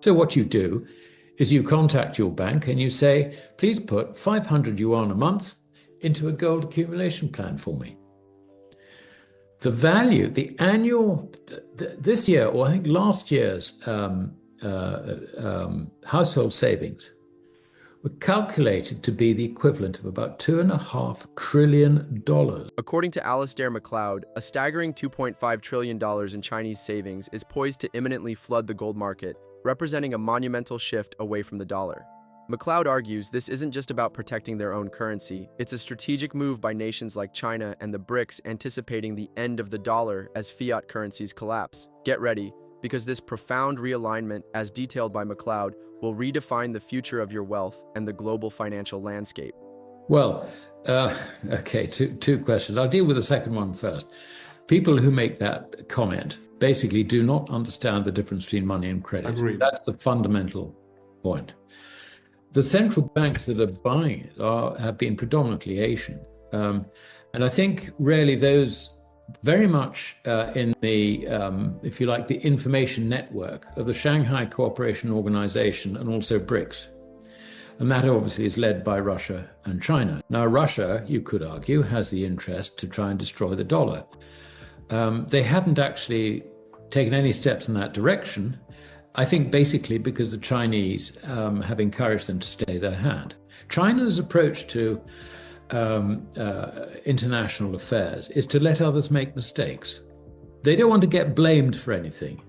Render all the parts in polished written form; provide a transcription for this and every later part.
So what you do is you contact your bank and you say, please put 500 yuan a month into a gold accumulation plan for me. The value, the annual, this year, or I think last year's household savings were calculated to be the equivalent of about $2.5 trillion. According to Alasdair Macleod, a staggering $2.5 trillion in Chinese savings is poised to imminently flood the gold market, representing a monumental shift away from the dollar. Macleod argues this isn't just about protecting their own currency, it's a strategic move by nations like China and the BRICS anticipating the end of the dollar as fiat currencies collapse. Get ready, because this profound realignment, as detailed by Macleod, will redefine the future of your wealth and the global financial landscape. Well, okay, two questions. I'll deal with the second one first. People who make that comment basically do not understand the difference between money and credit. Agreed. That's the fundamental point. The central banks that are buying it have been predominantly Asian. And I think really those very much in the, if you like, the information network of the Shanghai Cooperation Organization and also BRICS. And that obviously is led by Russia and China. Now, Russia, you could argue, has the interest to try and destroy the dollar. They haven't actually taken any steps in that direction, I think basically because the Chinese have encouraged them to stay their hand. China's approach to international affairs is to let others make mistakes. They don't want to get blamed for anything.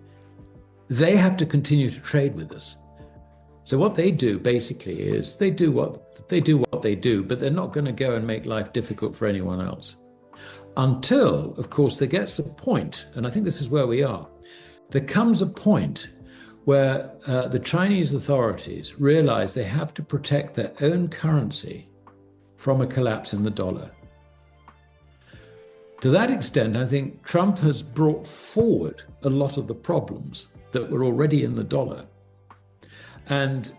They have to continue to trade with us. So what they do basically is they do what they do, but they're not going to go and make life difficult for anyone else. Until, of course, there gets a point, and I think this is where we are. There comes a point where the Chinese authorities realize they have to protect their own currency from a collapse in the dollar. To that extent, I think Trump has brought forward a lot of the problems that were already in the dollar. And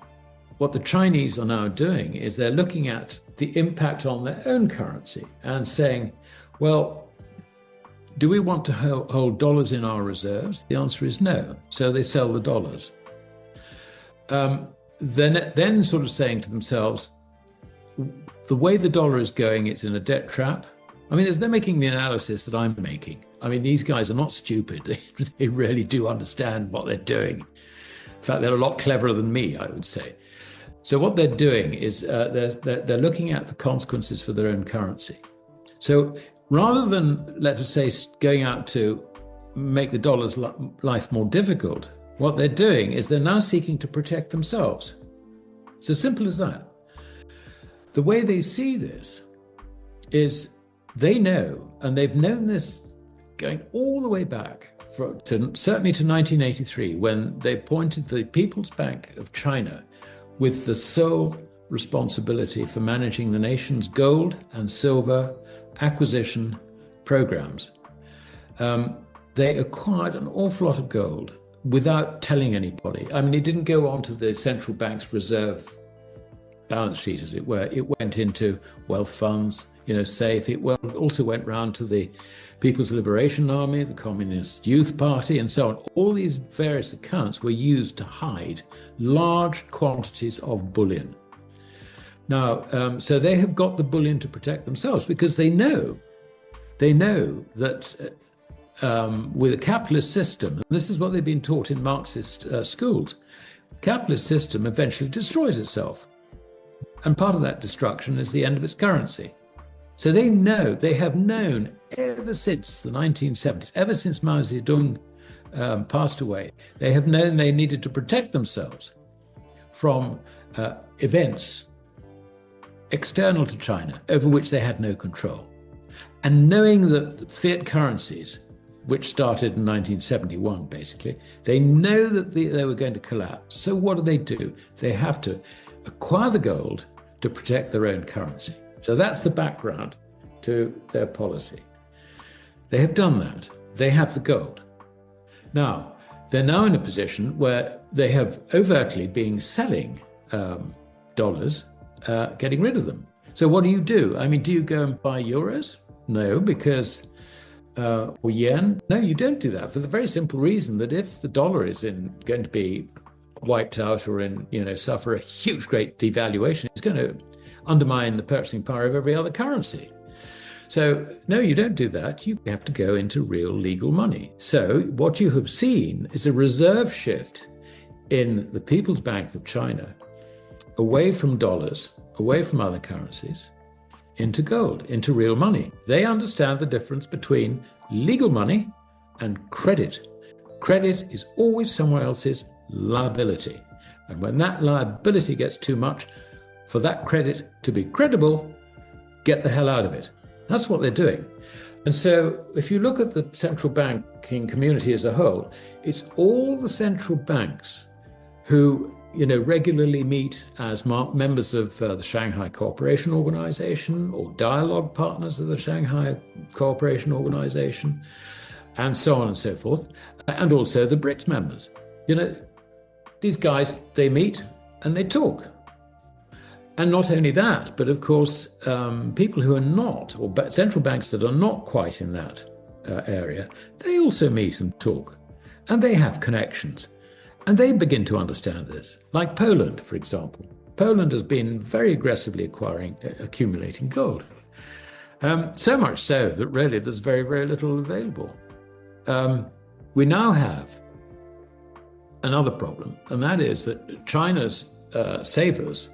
what the Chinese are now doing is they're looking at the impact on their own currency and saying, well, do we want to hold dollars in our reserves? The answer is no. So they sell the dollars. Then sort of saying to themselves, the way the dollar is going, it's in a debt trap. I mean, they're making the analysis that I'm making. I mean, these guys are not stupid. They really do understand what they're doing. In fact, they're a lot cleverer than me, I would say. So what they're doing is they're looking at the consequences for their own currency. So rather than, let us say, going out to make the dollar's life more difficult, what they're doing is they're now seeking to protect themselves. It's as simple as that. The way they see this is they know, and they've known this going all the way back, certainly to 1983, when they appointed the People's Bank of China with the sole responsibility for managing the nation's gold and silver acquisition programs. They acquired an awful lot of gold without telling anybody. I mean, it didn't go onto the central bank's reserve balance sheet, as it were. It went into wealth funds, safe. It also went round to the People's Liberation Army, the Communist Youth Party, and so on. All these various accounts were used to hide large quantities of bullion. Now, so they have got the bullion to protect themselves because they know that with a capitalist system, and this is what they've been taught in Marxist schools, the capitalist system eventually destroys itself. And part of that destruction is the end of its currency. So they have known ever since the 1970s, ever since Mao Zedong passed away, they have known they needed to protect themselves from events external to China over which they had no control. And knowing that fiat currencies, which started in 1971, basically, they know that they were going to collapse. So what do? They have to acquire the gold to protect their own currency. So that's the background to their policy. They have done that. They have the gold. Now, they're now in a position where they have overtly been selling dollars, getting rid of them. So what do? I mean, do you go and buy euros? No, because, or yen? No, you don't do that for the very simple reason that if the dollar is going to be wiped out or suffer a huge, great devaluation, it's going to undermine the purchasing power of every other currency. So, no, you don't do that. You have to go into real legal money. So what you have seen is a reserve shift in the People's Bank of China away from dollars, away from other currencies, into gold, into real money. They understand the difference between legal money and credit. Credit is always someone else's liability. And when that liability gets too much, for that credit to be credible, get the hell out of it. That's what they're doing. And so if you look at the central banking community as a whole, it's all the central banks who regularly meet as members of the Shanghai Cooperation Organization or dialogue partners of the Shanghai Cooperation Organization, and so on and so forth, and also the BRICS members. These guys, they meet and they talk. And not only that, but of course, people who are not, or central banks that are not quite in that area, they also meet and talk. And they have connections. And they begin to understand this. Like Poland, for example. Poland has been very aggressively accumulating gold. So much so that really there's very, very little available. We now have another problem, and that is that China's savers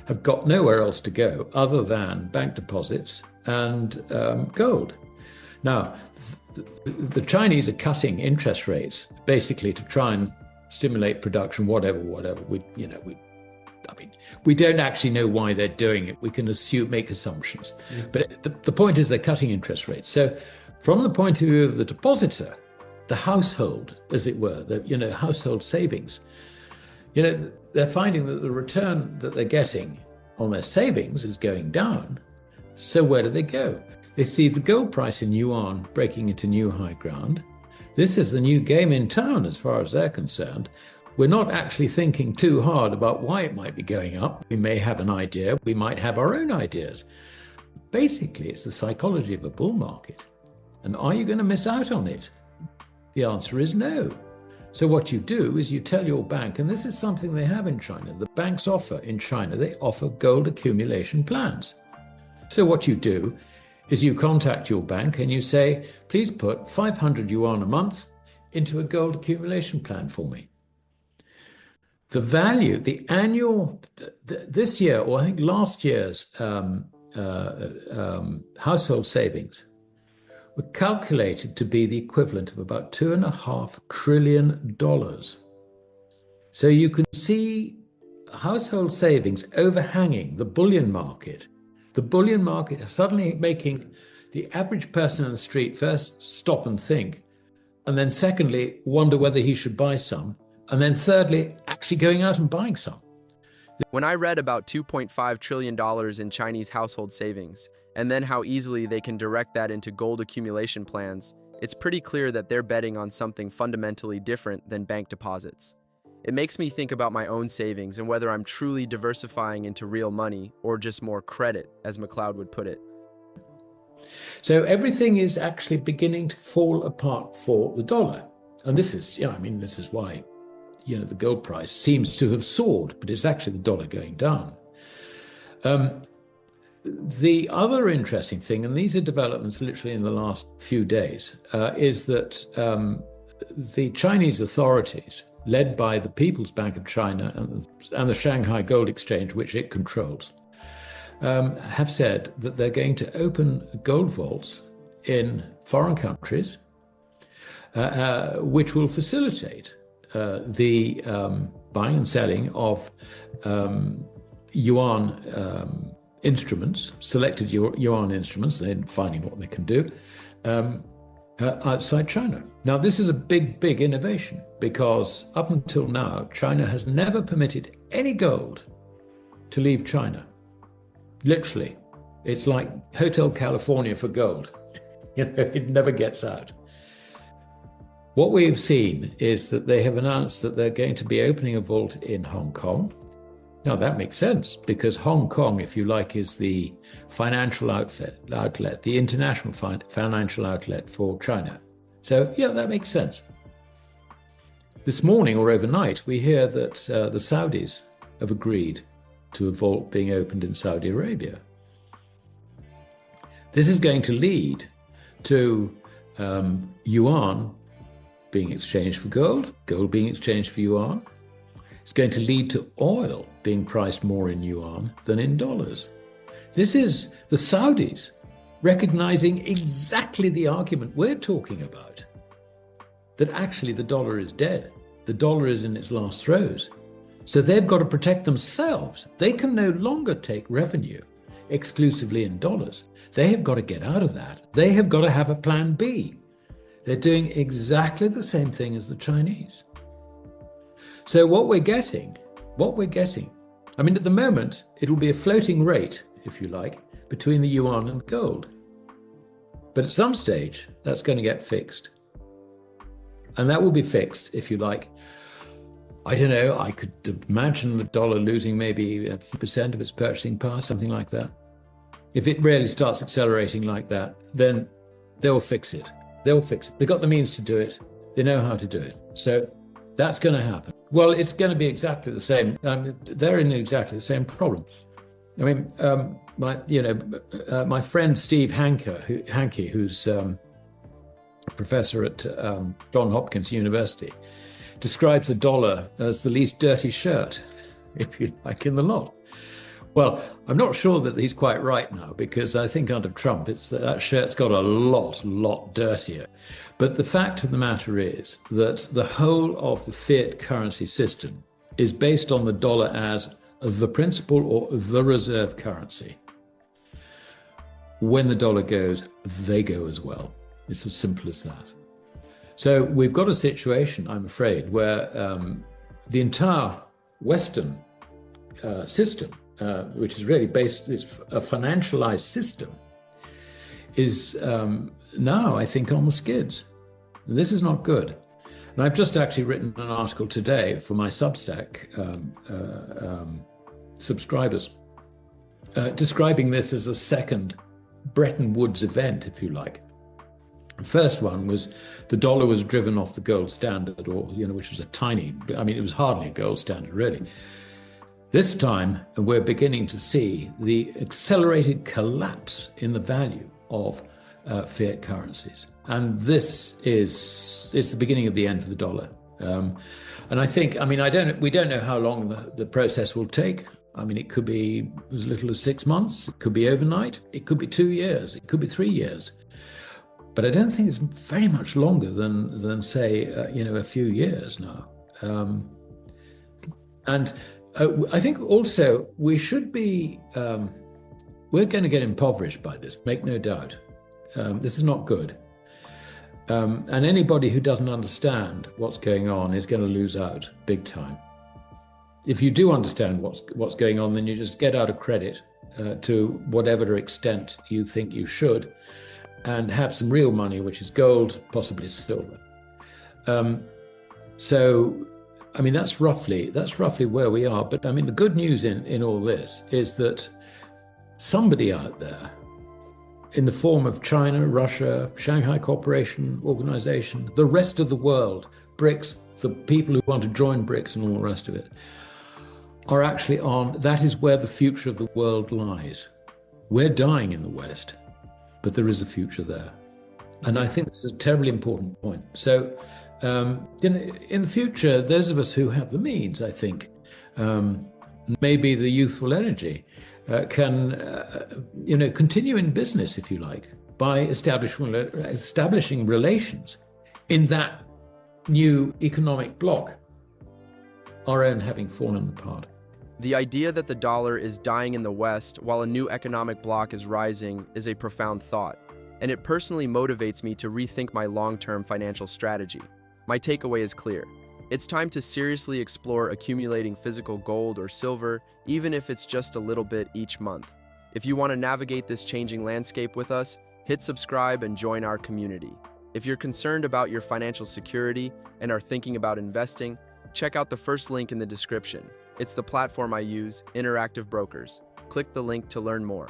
have got nowhere else to go other than bank deposits and gold. Now, the Chinese are cutting interest rates basically to try and stimulate production, whatever. We don't actually know why they're doing it. We can make assumptions. But the point is they're cutting interest rates. So from the point of view of the depositor, the household, as it were, the household savings, they're finding that the return that they're getting on their savings is going down. So where do they go? They see the gold price in yuan breaking into new high ground. This is the new game in town as far as they're concerned. We're not actually thinking too hard about why it might be going up. We may have an idea. We might have our own ideas. Basically, it's the psychology of a bull market. And are you going to miss out on it? The answer is no. So what you do is you tell your bank, and this is something they have in China, the banks offer in China, they offer gold accumulation plans. So what you do is you contact your bank and you say, please put 500 yuan a month into a gold accumulation plan for me. The value, the annual, this year, or I think last year's household savings were calculated to be the equivalent of about $2.5 trillion. So you can see household savings overhanging the bullion market. The bullion market suddenly making the average person on the street first stop and think, and then secondly, wonder whether he should buy some, and then thirdly, actually going out and buying some. When I read about $2.5 trillion in Chinese household savings, and then how easily they can direct that into gold accumulation plans, it's pretty clear that they're betting on something fundamentally different than bank deposits. It makes me think about my own savings and whether I'm truly diversifying into real money or just more credit, as Macleod would put it. So everything is actually beginning to fall apart for the dollar. And this is, this is why, the gold price seems to have soared, but it's actually the dollar going down. The other interesting thing, and these are developments literally in the last few days, is that the Chinese authorities, led by the People's Bank of China and the Shanghai Gold Exchange, which it controls, have said that they're going to open gold vaults in foreign countries, which will facilitate the buying and selling of yuan instruments, selected yuan instruments, they're finding what they can do, outside China. Now, this is a big, big innovation because up until now, China has never permitted any gold to leave China. Literally, it's like Hotel California for gold. It never gets out. What we've seen is that they have announced that they're going to be opening a vault in Hong Kong. Now, that makes sense because Hong Kong, if you like, is the financial outlet, the international financial outlet for China. So, yeah, that makes sense. This morning or overnight, we hear that the Saudis have agreed to a vault being opened in Saudi Arabia. This is going to lead to yuan being exchanged for gold, gold being exchanged for yuan. It's going to lead to oil being priced more in yuan than in dollars. This is the Saudis recognizing exactly the argument we're talking about, that actually the dollar is dead. The dollar is in its last throes. So they've got to protect themselves. They can no longer take revenue exclusively in dollars. They have got to get out of that. They have got to have a plan B. They're doing exactly the same thing as the Chinese. So what we're getting, I mean, at the moment, it'll be a floating rate, if you like, between the yuan and gold. But at some stage, that's going to get fixed. And that will be fixed, if you like. I don't know, I could imagine the dollar losing maybe 50% of its purchasing power, something like that. If it really starts accelerating like that, then they'll fix it. They'll fix it. They've got the means to do it. They know how to do it. So that's going to happen. Well, it's going to be exactly the same. They're in exactly the same problem. I mean, my friend Steve Hanke, who's a professor at Johns Hopkins University, describes the dollar as the least dirty shirt, if you like, in the lot. Well, I'm not sure that he's quite right now, because I think under Trump, that shirt's got a lot dirtier. But the fact of the matter is that the whole of the fiat currency system is based on the dollar as the principal or the reserve currency. When the dollar goes, they go as well. It's as simple as that. So we've got a situation, I'm afraid, where the entire Western system, which is really based, is a financialized system, is now, I think, on the skids. And this is not good. And I've just actually written an article today for my Substack subscribers, describing this as a second Bretton Woods event, if you like. The first one was the dollar was driven off the gold standard, or, which was it was hardly a gold standard, really. This time, we're beginning to see the accelerated collapse in the value of fiat currencies. And this is the beginning of the end for the dollar. And I think, we don't know how long the process will take. I mean, it could be as little as 6 months. It could be overnight. It could be 2 years. It could be 3 years. But I don't think it's very much longer than say, a few years now. And I think also we should be, we're going to get impoverished by this, make no doubt. This is not good. And anybody who doesn't understand what's going on is going to lose out big time. If you do understand what's going on, then you just get out of credit to whatever extent you think you should, and have some real money, which is gold, possibly silver. So, that's roughly where we are. But the good news in all this is that somebody out there, in the form of China, Russia, Shanghai Cooperation Organization, the rest of the world, BRICS, the people who want to join BRICS and all the rest of it, are actually that is where the future of the world lies. We're dying in the West, but there is a future there. And I think this is a terribly important point. So in the future, those of us who have the means, I think, maybe the youthful energy, can continue in business, if you like, by establishing relations in that new economic bloc, our own having fallen apart. The idea that the dollar is dying in the West while a new economic bloc is rising is a profound thought, and it personally motivates me to rethink my long-term financial strategy. My takeaway is clear. It's time to seriously explore accumulating physical gold or silver, even if it's just a little bit each month. If you want to navigate this changing landscape with us, hit subscribe and join our community. If you're concerned about your financial security and are thinking about investing, check out the first link in the description. It's the platform I use, Interactive Brokers. Click the link to learn more.